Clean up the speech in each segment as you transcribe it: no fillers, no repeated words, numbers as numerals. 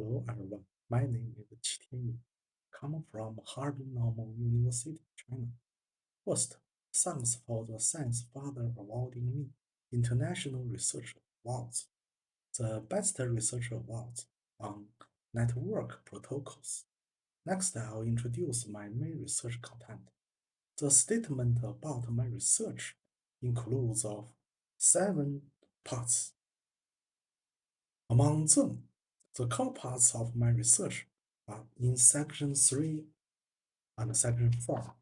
Hello everyone, my name is Qitian Yin, come from Harbin Normal University, China. First, thanks for the ScienceFather awarding me International Research Awards, the best research awards on network protocols. Next, I'll introduce my main research content. The statement about my research includes of 7 parts. Among them, the core parts of my research are in section 3 and section 4.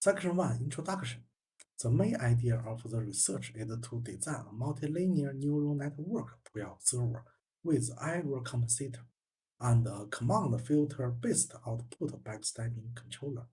Section 1, Introduction. The main idea of the research is to design a multilinear neural network pre-observer with error compensator and a command filter-based output backstepping controller.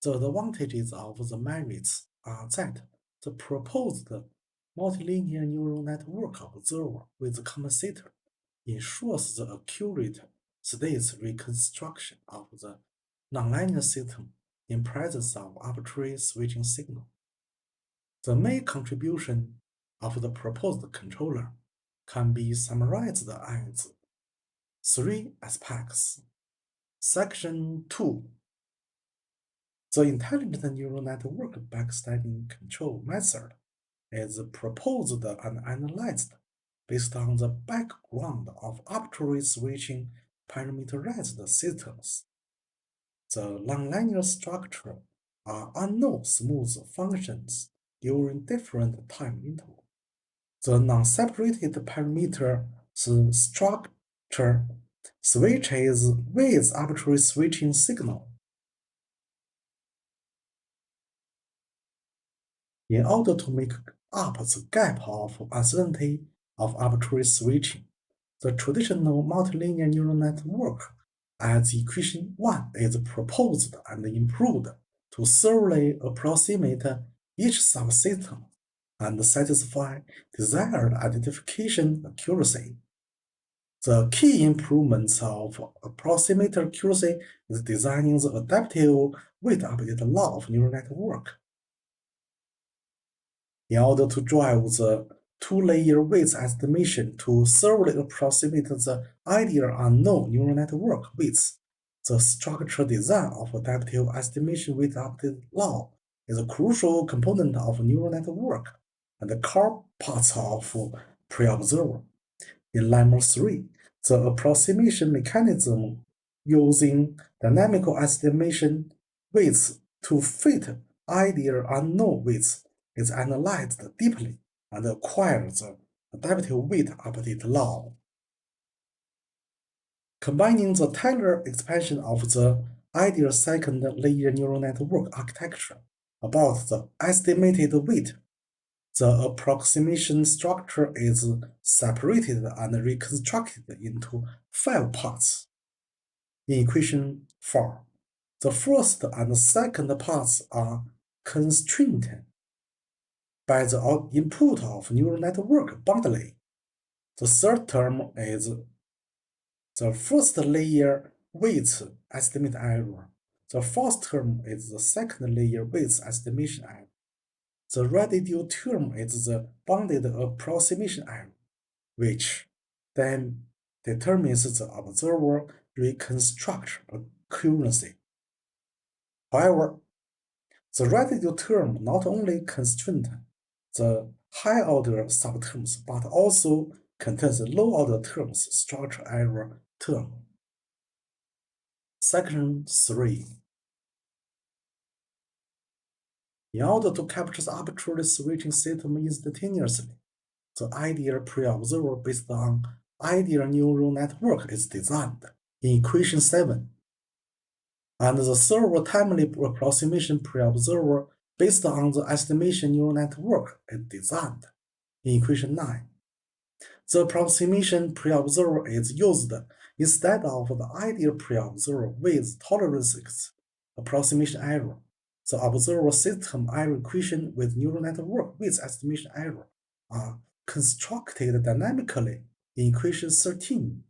The advantages of the merits are that the proposed multilinear neural network observer with compensator ensures the accurate states reconstruction of the nonlinear system in presence of arbitrary switching signal. The main contribution of the proposed controller can be summarized as 3 aspects. Section 2. The intelligent neural network backstepping control method is proposed and analyzed based on the background of arbitrary switching parameterized systems. The nonlinear structure are unknown smooth functions during different time intervals. The non-separated parameter structure switches with arbitrary switching signal. In order to make up the gap of uncertainty of arbitrary switching, the traditional multilinear neural network as equation 1 is proposed and improved to thoroughly approximate each subsystem and satisfy desired identification accuracy. The key improvements of approximate accuracy is designing the adaptive weight update law of neural network. In order to drive the two-layer weights estimation to thoroughly approximate the ideal unknown neural network weights, the structural design of adaptive estimation weight update law is a crucial component of neural network and the core parts of pre-observer. In lemma 3, the approximation mechanism using dynamical estimation weights to fit ideal unknown weights is analyzed deeply and acquires the adaptive weight update law. Combining the Taylor expansion of the ideal second-layer neural network architecture about the estimated weight, the approximation structure is separated and reconstructed into 5 parts. In equation 4, the first and second parts are constrained by the input of neural network boundary. The third term is the first layer weights estimate error. The fourth term is the second layer weights estimation error. The residual term is the bounded approximation error, which then determines the observer reconstruct accuracy. However, the residual term not only constrains the high-order subterms but also contains the low-order terms structure error term. Section 3. In order to capture the arbitrary switching system instantaneously, the ideal pre-observer based on ideal neural network is designed in equation 7, and the server timely approximation pre-observer based on the estimation neural network is designed in equation 9. The approximation pre-observer is used instead of the ideal pre-observer with tolerances approximation error. The observer system error equation with neural network with estimation error are constructed dynamically in equation 13.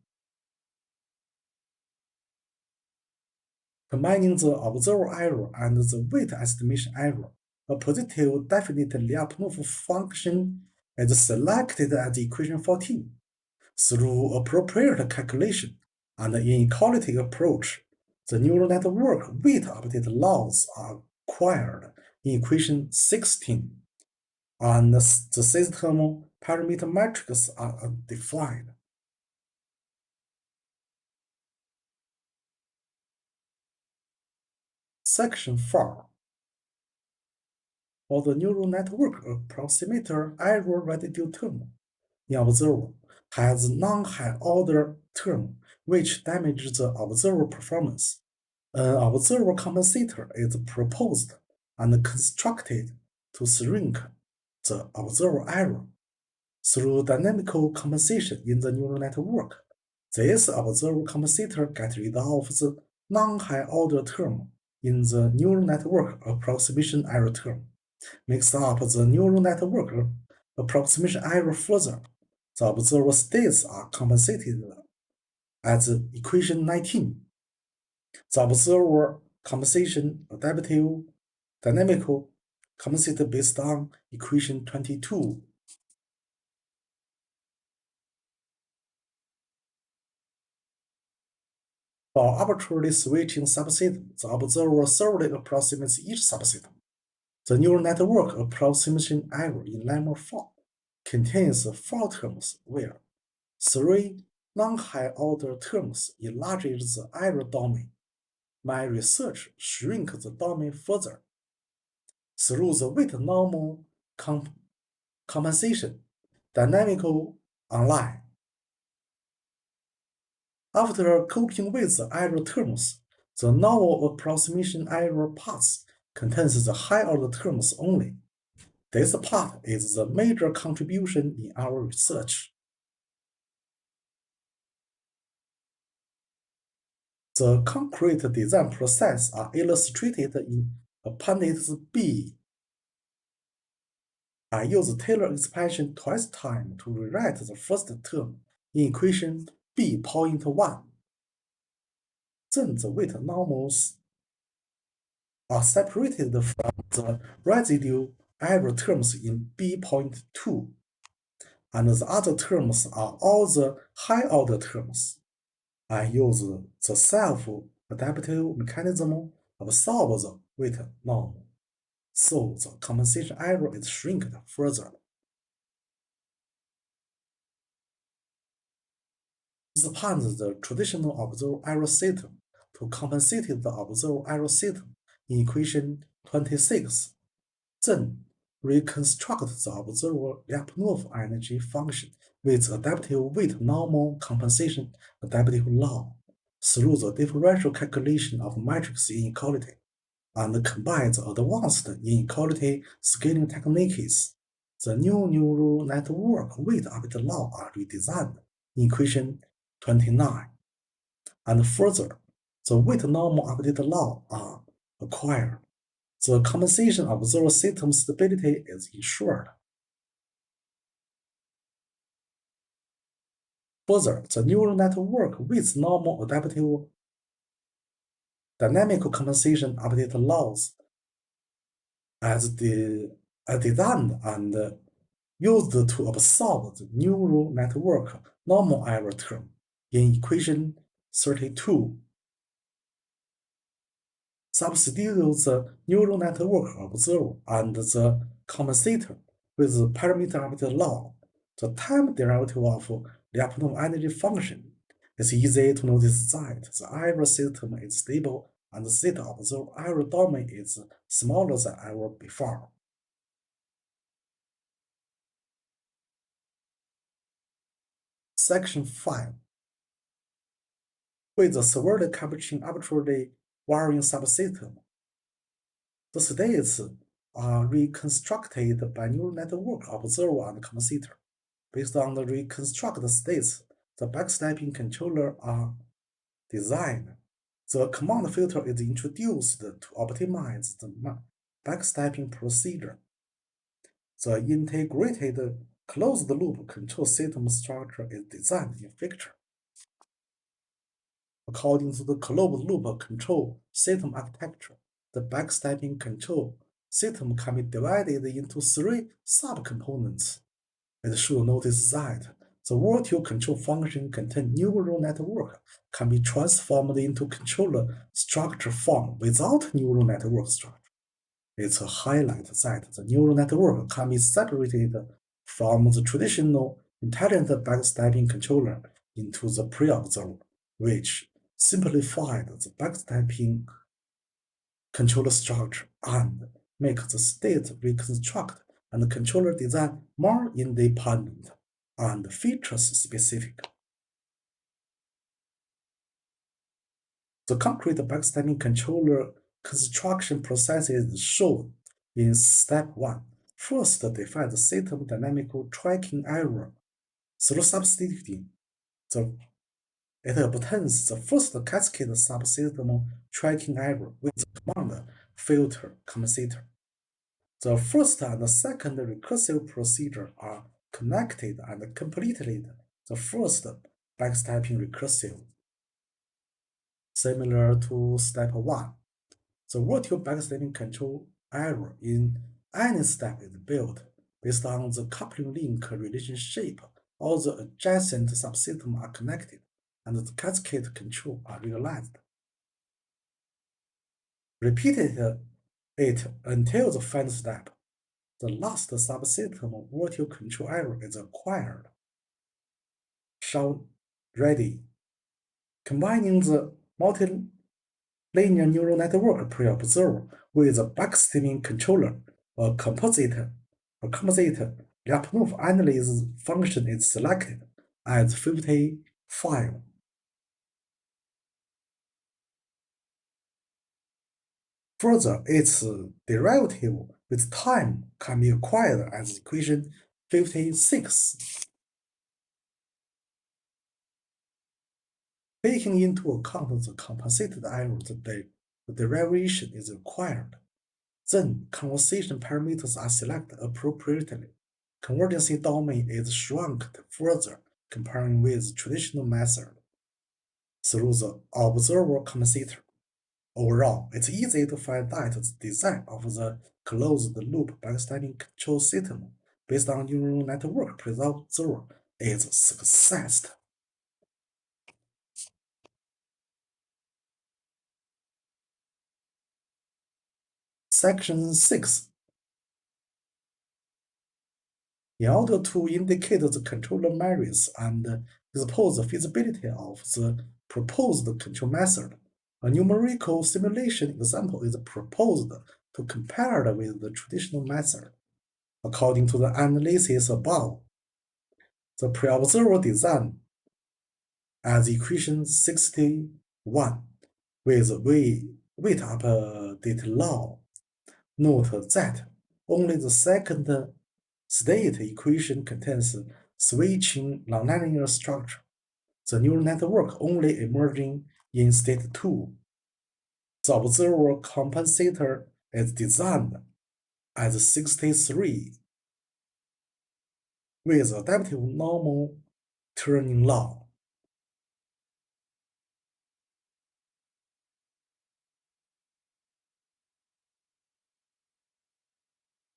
Combining the observer error and the weight estimation error, a positive definite Lyapunov function is selected as equation 14 through appropriate calculation and inequality approach. The neural network weight update laws are acquired in equation 16, and the system parameter metrics are defined. Section 4. For the neural network approximator error residue term, the observer has non-high order term which damages the observer performance. An observer compensator is proposed and constructed to shrink the observer error through dynamical compensation in the neural network. This observer compensator gets rid of the non-high order term in the neural network approximation error term, makes up the neural network approximation error further. The observer states are compensated as equation 19. The observer compensation adaptive dynamical compensated based on equation 22. For arbitrarily switching subsystem, the observer thoroughly approximates each subsystem. The neural network approximation error in lemma form contains 4 terms where 3 non-high order terms enlarges the error domain. My research shrinks the domain further through the weight normal compensation dynamical online. After coping with the error terms, the novel approximation error path contains the high-order terms only. This part is the major contribution in our research. The concrete design process are illustrated in Appendix B. I use Taylor expansion twice time to rewrite the first term in equation B.1. Then the weight normals are separated from the residue error terms in B.2, and the other terms are all the high-order terms. I use the self-adaptive mechanism of solve the weight norm, so the compensation error is shrinked further. This punts the traditional observer error system to compensate the observer error system in equation 26. Then reconstruct the observer Lyapunov energy function with adaptive weight normal compensation adaptive law through the differential calculation of matrix inequality, and combine the advanced inequality scaling techniques. The new neural network weight update law are redesigned in equation 29. And further, the weight normal update law are acquired. The compensation of observer system stability is ensured. Further, the neural network with normal adaptive dynamical compensation update laws as designed and used to absorb the neural network normal error term in equation 32. Substitute the neural network observer and the compensator with the parameter update law. The time derivative of Lyapunov energy function. It's easy to notice that the error system is stable and the state observed error domain is smaller than ever before. Section 5. With the severely capturing arbitrarily varying subsystem, the states are reconstructed by neural network observer and compensator. Based on the reconstructed states, the backstepping controller are designed. The command filter is introduced to optimize the backstepping procedure. The integrated closed-loop control system structure is designed in picture. According to the closed-loop control system architecture, the backstepping control system can be divided into 3 subcomponents. It should notice that the virtual control function contained neural network can be transformed into controller structure form without neural network structure. It's a highlight that the neural network can be separated from the traditional intelligent backstepping controller into the pre-observer, which simplified the backstepping controller structure and make the state reconstruct and controller design more independent and features specific. The concrete backstepping controller construction process is shown in step 1. First, define the system dynamical tracking error through substituting it obtains the first cascade subsystem tracking error with the command filter compensator. The first and second recursive procedure are connected and completed the first backstepping recursive. Similar to step 1, the virtual backstepping control error in any step is built based on the coupling link relationship. All the adjacent subsystems are connected, and the cascade control are realized. Repeated it until the final step. The last subsystem virtual control error is acquired. Shown ready. Combining the multilinear neural network pre-observer with a backstepping controller, a composite Lyapunov analysis function is selected as 55. Further, its derivative with time can be acquired as equation 56. Taking into account the compensated error, the derivation is required. Then, conversion parameters are selected appropriately. Convergence domain is shrunk further comparing with traditional method through the observer compensator. Overall, it's easy to find that the design of the closed-loop backstepping control system based on neural network pre-observer is a success. Section 6. In order to indicate the controller merits and expose the feasibility of the proposed control method, a numerical simulation example is proposed to compare it with the traditional method. According to the analysis above, the pre-observer design as equation 61 with weight update law. Note that only the second state equation contains switching nonlinear structure. The neural network only emerging in state 2. The observer compensator is designed as 63 with adaptive normal turning law.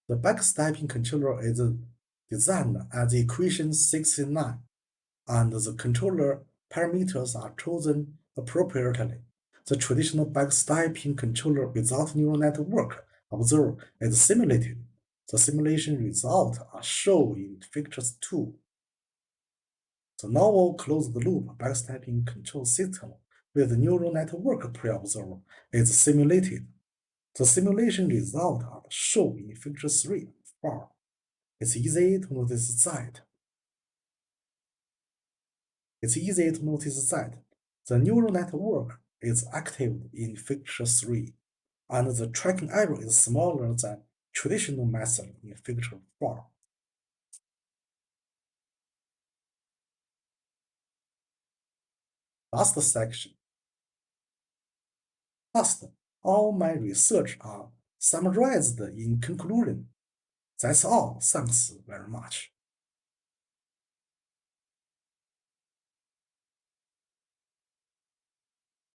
The backstepping controller is designed as equation 69, and the controller parameters are chosen appropriately. The traditional backstepping controller without neural network observer is simulated. The simulation results are shown in Figure 2. The novel closed-loop backstepping control system with neural network pre-observer is simulated. The simulation results are shown in Figure 3 and 4. It's easy to notice that the neural network is active in Figure 3, and the tracking error is smaller than traditional method in Figure 4. Last section. Last, all my research are summarized in conclusion. That's all. Thanks very much.